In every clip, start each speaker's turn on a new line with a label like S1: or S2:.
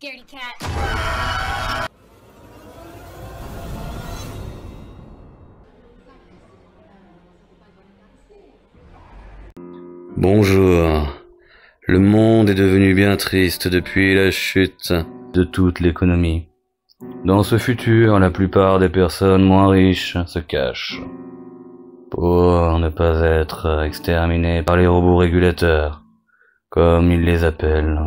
S1: Scaredy cat.
S2: Bonjour. Le monde est devenu bien triste depuis la chute de toute l'économie. Dans ce futur, la plupart des personnes moins riches se cachent pour ne pas être exterminées par les robots régulateurs, comme ils les appellent.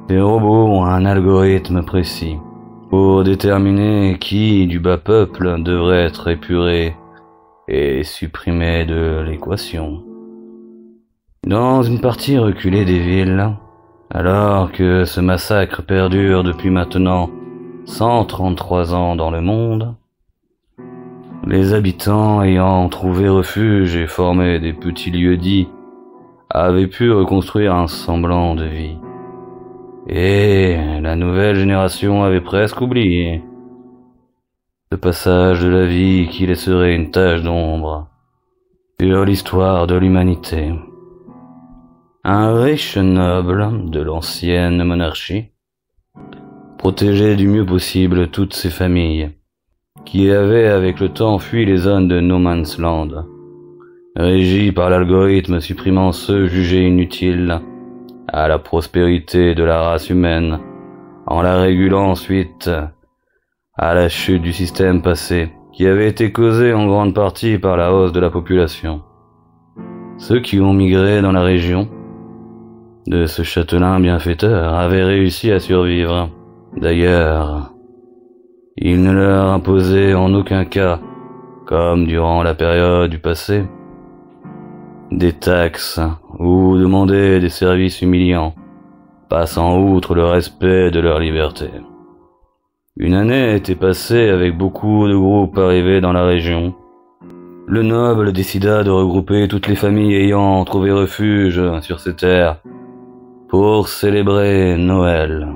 S2: Ces robots ont un algorithme précis pour déterminer qui du bas peuple devrait être épuré et supprimé de l'équation. Dans une partie reculée des villes, alors que ce massacre perdure depuis maintenant 133 ans dans le monde, les habitants ayant trouvé refuge et formé des petits lieux-dits avaient pu reconstruire un semblant de vie. Et la nouvelle génération avait presque oublié ce passage de la vie qui laisserait une tache d'ombre sur l'histoire de l'humanité. Un riche noble de l'ancienne monarchie protégeait du mieux possible toutes ces familles qui avaient avec le temps fui les zones de No Man's Land, régies par l'algorithme supprimant ceux jugés inutiles à la prospérité de la race humaine, en la régulant ensuite à la chute du système passé, qui avait été causée en grande partie par la hausse de la population. Ceux qui ont migré dans la région de ce châtelain bienfaiteur avaient réussi à survivre. D'ailleurs, il ne leur imposait en aucun cas, comme durant la période du passé, des taxes ou demandait des services humiliants, passant outre le respect de leur liberté. Une année était passée avec beaucoup de groupes arrivés dans la région. Le noble décida de regrouper toutes les familles ayant trouvé refuge sur ces terres pour célébrer Noël.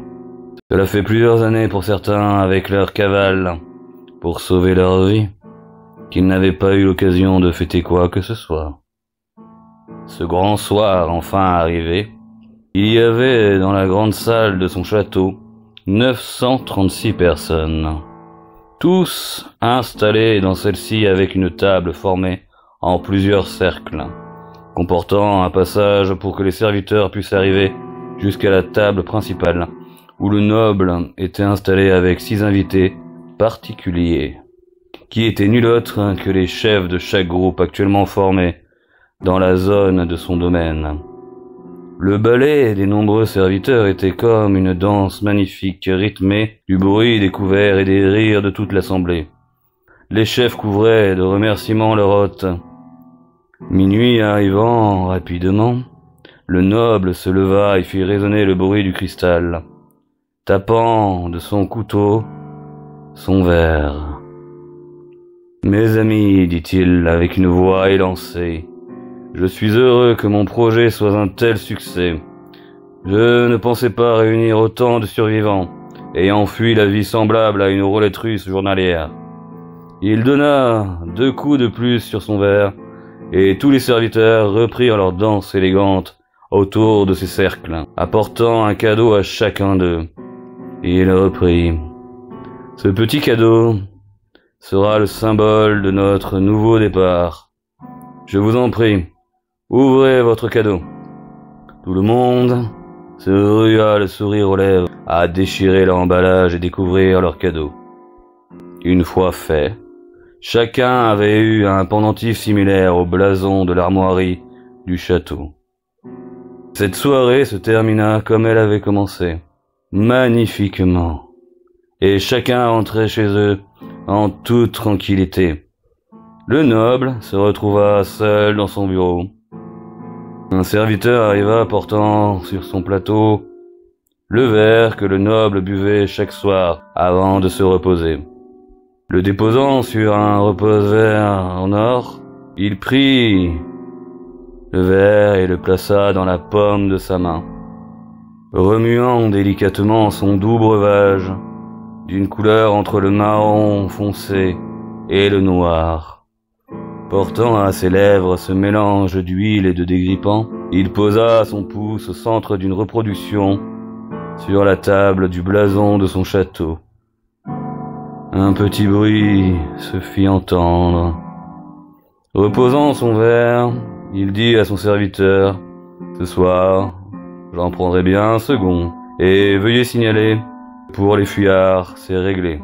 S2: Cela fait plusieurs années pour certains avec leur cavale pour sauver leur vie qu'ils n'avaient pas eu l'occasion de fêter quoi que ce soit. Ce grand soir enfin arrivé, il y avait dans la grande salle de son château 936 personnes, tous installés dans celle-ci avec une table formée en plusieurs cercles, comportant un passage pour que les serviteurs puissent arriver jusqu'à la table principale, où le noble était installé avec 6 invités particuliers, qui étaient nul autre que les chefs de chaque groupe actuellement formé dans la zone de son domaine. Le ballet des nombreux serviteurs était comme une danse magnifique rythmée du bruit des couverts et des rires de toute l'assemblée. Les chefs couvraient de remerciements leur hôte. Minuit arrivant rapidement, le noble se leva et fit résonner le bruit du cristal, tapant de son couteau son verre. « Mes amis, dit-il avec une voix élancée, je suis heureux que mon projet soit un tel succès. Je ne pensais pas réunir autant de survivants, ayant fui la vie semblable à une roulette russe journalière. » Il donna 2 coups de plus sur son verre, et tous les serviteurs reprirent leur danse élégante autour de ces cercles, apportant un cadeau à chacun d'eux. Il reprit. « Ce petit cadeau sera le symbole de notre nouveau départ. Je vous en prie, ouvrez votre cadeau. » Tout le monde se rua le sourire aux lèvres à déchirer l'emballage et découvrir leur cadeau. Une fois fait, chacun avait eu un pendentif similaire au blason de l'armoirie du château. Cette soirée se termina comme elle avait commencé, magnifiquement, et chacun rentrait chez eux en toute tranquillité. Le noble se retrouva seul dans son bureau. Un serviteur arriva portant sur son plateau le verre que le noble buvait chaque soir avant de se reposer. Le déposant sur un repose-verre en or, il prit le verre et le plaça dans la paume de sa main, remuant délicatement son doux breuvage, d'une couleur entre le marron foncé et le noir. Portant à ses lèvres ce mélange d'huile et de dégrippant, il posa son pouce au centre d'une reproduction sur la table du blason de son château. Un petit bruit se fit entendre. Reposant son verre, il dit à son serviteur: « Ce soir, j'en prendrai bien un second, et veuillez signaler, pour les fuyards, c'est réglé. »